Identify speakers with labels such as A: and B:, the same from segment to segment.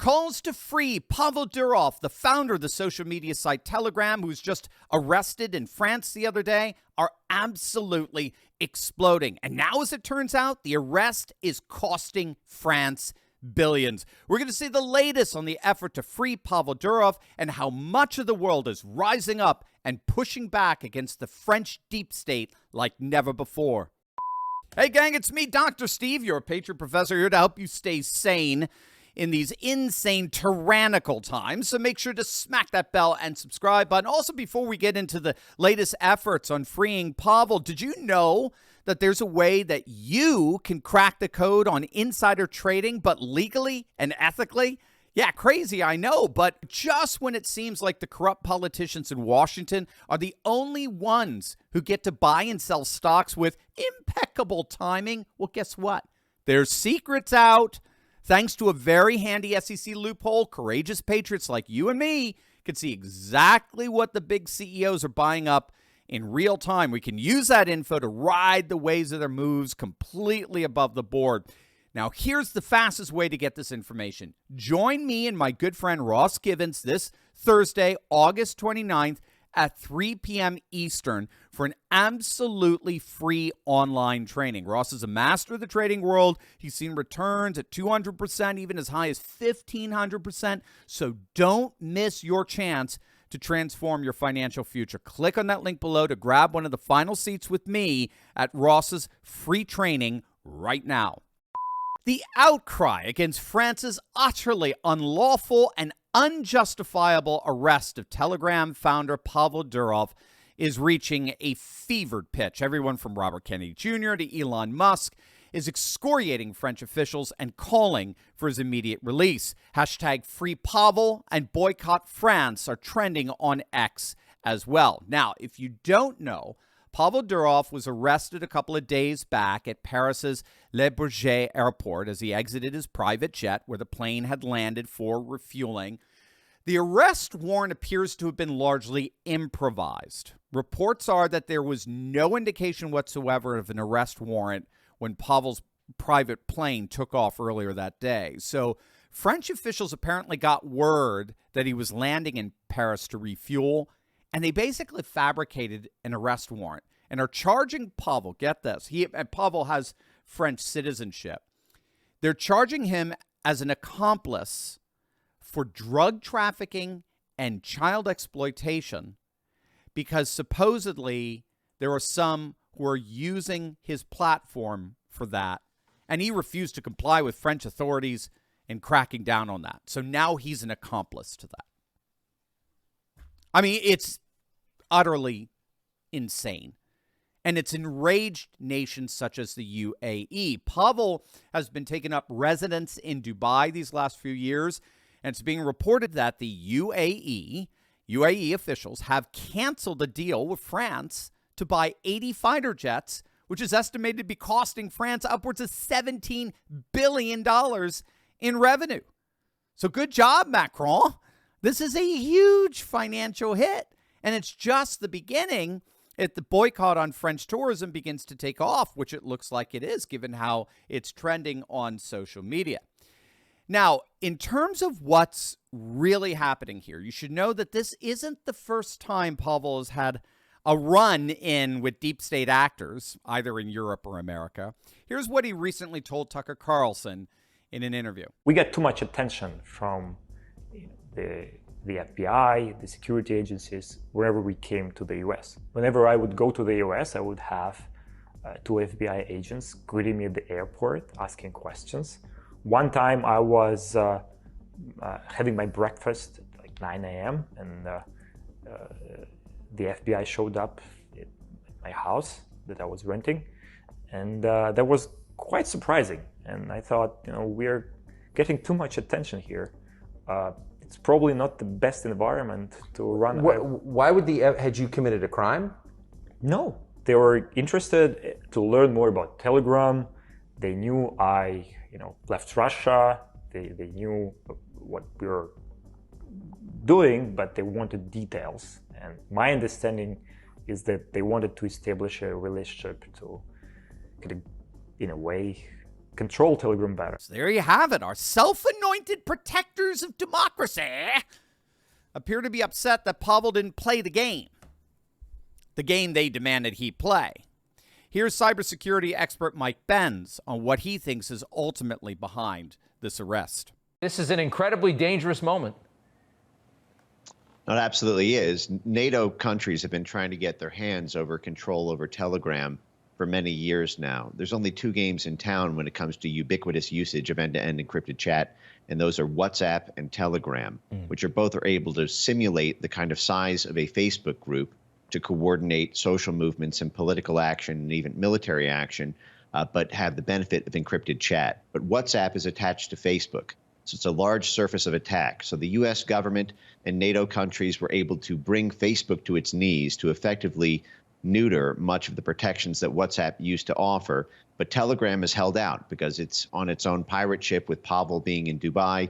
A: Calls to free Pavel Durov, the founder of the social media site Telegram, who was just arrested in France the other day, are absolutely exploding. And now, as it turns out, the arrest is costing France billions. We're going to see the latest on the effort to free Pavel Durov and how much of the world is rising up and pushing back against the French deep state like never before. Hey gang, it's me, Dr. Steve, your Patriot Professor, here to help you stay sane in these insane, tyrannical times. So make sure to smack that bell and subscribe button. Also, before we get into the latest efforts on freeing Pavel, did you know that there's a way that you can crack the code on insider trading, but legally and ethically? Yeah, crazy, I know, but just when it seems like the corrupt politicians in Washington are the only ones who get to buy and sell stocks with impeccable timing, well, guess what? There's secrets out. Thanks to a very handy SEC loophole, courageous patriots like you and me can see exactly what the big CEOs are buying up in real time. We can use that info to ride the waves of their moves completely above the board. Now, here's the fastest way to get this information. Join me and my good friend Ross Givens this Thursday, August 29th at 3 p.m. Eastern for an absolutely free online training. Ross is a master of the trading world. He's seen returns at 200%, even as high as 1,500%. So don't miss your chance to transform your financial future. Click on that link below to grab one of the final seats with me at Ross's free training right now. The outcry against France's utterly unlawful and unjustifiable arrest of Telegram founder Pavel Durov is reaching a fevered pitch. Everyone from Robert Kennedy Jr. to Elon Musk is excoriating French officials and calling for his immediate release. Hashtag Free Pavel and Boycott France are trending on X as well. Now, if you don't know, Pavel Durov was arrested a couple of days back at Paris's Le Bourget airport as he exited his private jet where the plane had landed for refueling. The arrest warrant appears to have been largely improvised. Reports are that there was no indication whatsoever of an arrest warrant when Pavel's private plane took off earlier that day. So French officials apparently got word that he was landing in Paris to refuel, and they basically fabricated an arrest warrant and are charging Pavel. Get this. Pavel has French citizenship. They're charging him as an accomplice for drug trafficking and child exploitation because supposedly there are some who are using his platform for that, and he refused to comply with French authorities in cracking down on that. So now he's an accomplice to that. I mean, it's utterly insane. And it's enraged nations such as the UAE. Pavel has been taking up residence in Dubai these last few years, and it's being reported that the UAE officials have canceled a deal with France to buy 80 fighter jets, which is estimated to be costing France upwards of $17 billion in revenue. So good job, Macron. This is a huge financial hit, and it's just the beginning. If the boycott on French tourism begins to take off, which it looks like it is, given how it's trending on social media. Now, in terms of what's really happening here, you should know that this isn't the first time Pavel has had a run-in with deep state actors, either in Europe or America. Here's what he recently told Tucker Carlson in an interview.
B: We get too much attention from the FBI, the security agencies, wherever we came to the US. Whenever I would go to the US, I would have 2 FBI agents greeting me at the airport, asking questions. One time I was having my breakfast at like 9 a.m. and the FBI showed up at my house that I was renting. And that was quite surprising. And I thought, we're getting too much attention here. It's probably not the best environment to run.
C: Why would had you committed a crime?
B: No, they were interested to learn more about Telegram. They knew I, left Russia. They knew what we were doing, but they wanted details. And my understanding is that they wanted to establish a relationship to, in a way, control Telegram better.
A: So there you have it, our self-anointed anointed protectors of democracy appear to be upset that Pavel didn't play the game they demanded he play. Here's cybersecurity expert Mike Benz on what he thinks is ultimately behind this arrest.
D: This is an incredibly dangerous moment.
E: It absolutely is. NATO countries have been trying to get their hands over control over Telegram for many years now. There's only two games in town when it comes to ubiquitous usage of end-to-end encrypted chat, and those are WhatsApp and Telegram, which are both able to simulate the kind of size of a Facebook group to coordinate social movements and political action and even military action, but have the benefit of encrypted chat. But WhatsApp is attached to Facebook. So it's a large surface of attack. So the U.S. government and NATO countries were able to bring Facebook to its knees to effectively neuter much of the protections that WhatsApp used to offer. But Telegram is held out because it's on its own pirate ship, with Pavel being in Dubai.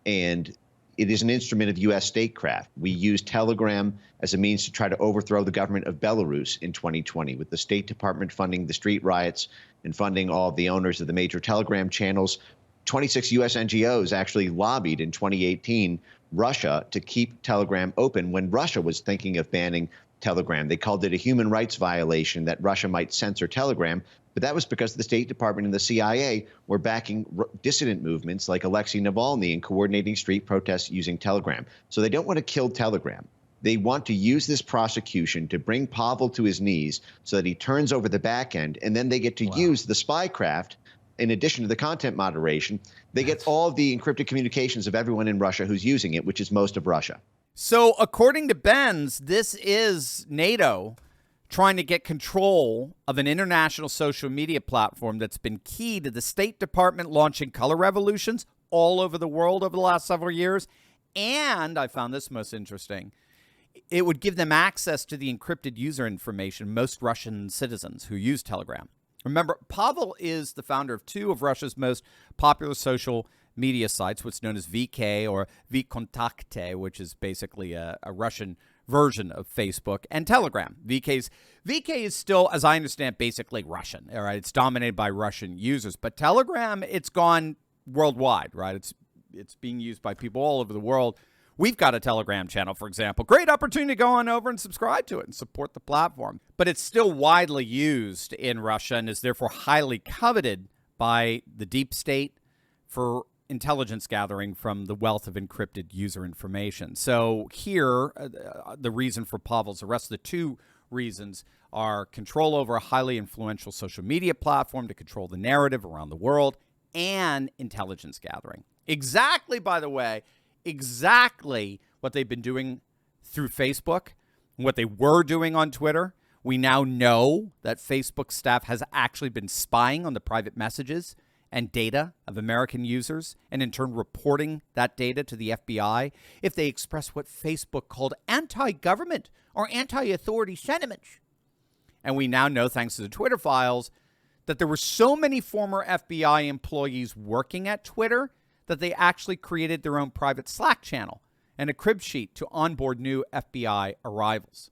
E: And it is an instrument of U.S. statecraft. We used Telegram as a means to try to overthrow the government of Belarus in 2020, with the State Department funding the street riots and funding all of the owners of the major Telegram channels. 26 U.S. NGOs actually lobbied in 2018 Russia to keep Telegram open when Russia was thinking of banning Telegram. They called it a human rights violation that Russia might censor Telegram, but that was because the State Department and the CIA were backing dissident movements like Alexei Navalny and coordinating street protests using Telegram. So they don't want to kill Telegram. They want to use this prosecution to bring Pavel to his knees so that he turns over the back end, and then they get to use the spycraft. In addition to the content moderation, they get all of the encrypted communications of everyone in Russia who's using it, which is most of Russia.
A: So according to Benz, this is NATO trying to get control of an international social media platform that's been key to the State Department launching color revolutions all over the world over the last several years. And I found this most interesting. It would give them access to the encrypted user information most Russian citizens who use Telegram. Remember, Pavel is the founder of two of Russia's most popular social media sites, what's known as VK or VKontakte, which is basically a Russian version of Facebook, and Telegram. VK is still, as I understand, basically Russian. All right, it's dominated by Russian users, but Telegram, it's gone worldwide, right? It's being used by people all over the world. We've got a Telegram channel, for example. Great opportunity to go on over and subscribe to it and support the platform. But it's still widely used in Russia and is therefore highly coveted by the deep state for intelligence gathering from the wealth of encrypted user information. So here, the reason for Pavel's arrest, the two reasons are control over a highly influential social media platform to control the narrative around the world and intelligence gathering. Exactly, by the way, exactly what they've been doing through Facebook, what they were doing on Twitter. We now know that Facebook staff has actually been spying on the private messages and data of American users, and in turn reporting that data to the FBI if they express what Facebook called anti-government or anti-authority sentiments. And we now know, thanks to the Twitter files, that there were so many former FBI employees working at Twitter that they actually created their own private Slack channel and a crib sheet to onboard new FBI arrivals.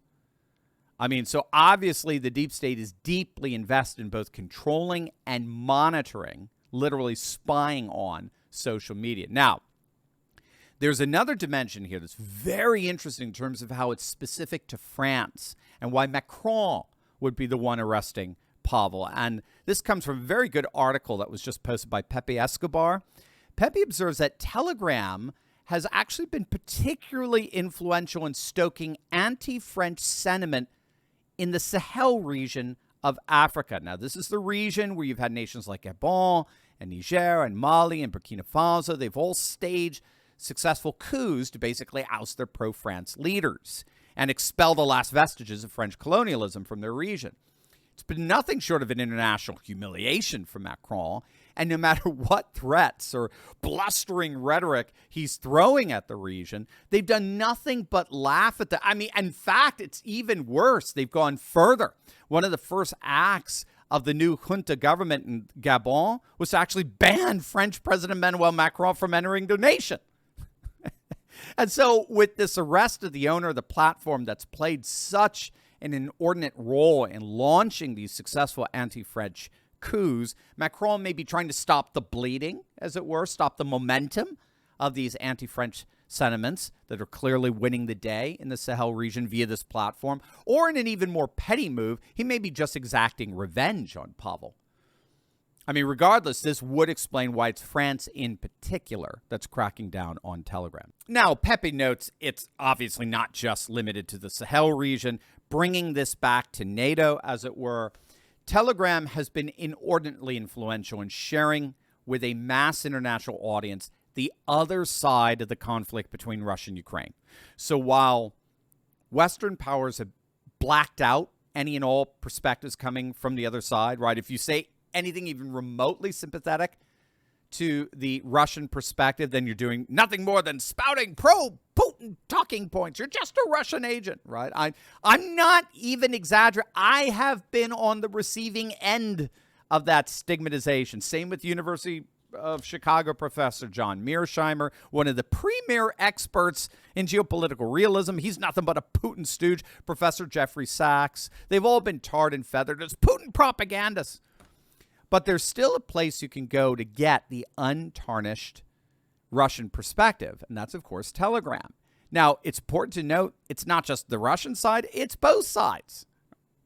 A: I mean, so obviously the deep state is deeply invested in both controlling and monitoring, literally spying on social media. Now, there's another dimension here that's very interesting in terms of how it's specific to France and why Macron would be the one arresting Pavel. And this comes from a very good article that was just posted by Pepe Escobar. Pepe observes that Telegram has actually been particularly influential in stoking anti-French sentiment in the Sahel region of Africa. Now, this is the region where you've had nations like Gabon and Niger and Mali and Burkina Faso. They've all staged successful coups to basically oust their pro-France leaders and expel the last vestiges of French colonialism from their region. It's been nothing short of an international humiliation for Macron, and no matter what threats or blustering rhetoric he's throwing at the region, they've done nothing but laugh at I mean, in fact, it's even worse. They've gone further. One of the first acts of the new junta government in Gabon was to actually ban French President Emmanuel Macron from entering their nation. And so with this arrest of the owner of the platform that's played such an inordinate role in launching these successful anti-French coups, Macron may be trying to stop the bleeding, as it were, stop the momentum of these anti-French sentiments that are clearly winning the day in the Sahel region via this platform. Or in an even more petty move, he may be just exacting revenge on Pavel. I mean, regardless, this would explain why it's France in particular that's cracking down on Telegram. Now, Pepe notes it's obviously not just limited to the Sahel region. Bringing this back to NATO, as it were, Telegram has been inordinately influential in sharing with a mass international audience the other side of the conflict between Russia and Ukraine. So while Western powers have blacked out any and all perspectives coming from the other side, right? If you say anything even remotely sympathetic to the Russian perspective, then you're doing nothing more than spouting pro-Putin talking points. You're just a Russian agent, right? I'm not even exaggerating. I have been on the receiving end of that stigmatization. Same with University of Chicago professor John Mearsheimer, one of the premier experts in geopolitical realism. He's nothing but a Putin stooge. Professor Jeffrey Sachs. They've all been tarred and feathered as Putin propagandists. But there's still a place you can go to get the untarnished Russian perspective, and that's, of course, Telegram. Now, it's important to note it's not just the Russian side, it's both sides,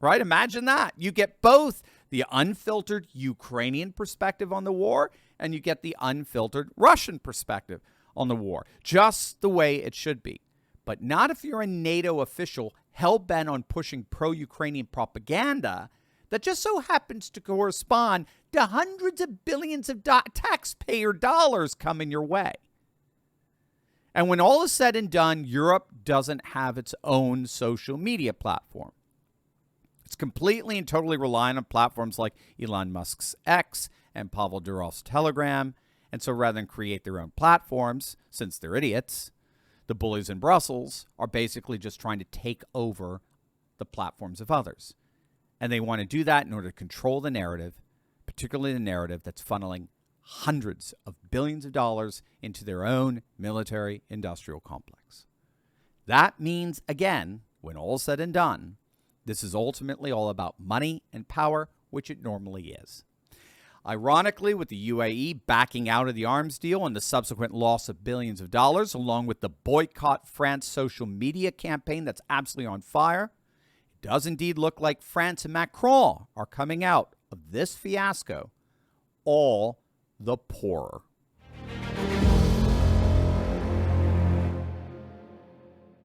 A: right? Imagine that. You get both the unfiltered Ukrainian perspective on the war, and you get the unfiltered Russian perspective on the war, just the way it should be. But not if you're a NATO official hell-bent on pushing pro-Ukrainian propaganda that just so happens to correspond to hundreds of billions of taxpayer dollars coming your way. And when all is said and done, Europe doesn't have its own social media platform. It's completely and totally reliant on platforms like Elon Musk's X and Pavel Durov's Telegram. And so rather than create their own platforms, since they're idiots, the bullies in Brussels are basically just trying to take over the platforms of others. And they want to do that in order to control the narrative, particularly the narrative that's funneling hundreds of billions of dollars into their own military-industrial complex. That means, again, when all's said and done, this is ultimately all about money and power, which it normally is. Ironically, with the UAE backing out of the arms deal and the subsequent loss of billions of dollars, along with the boycott France social media campaign that's absolutely on fire, it does indeed look like France and Macron are coming out of this fiasco all the poorer.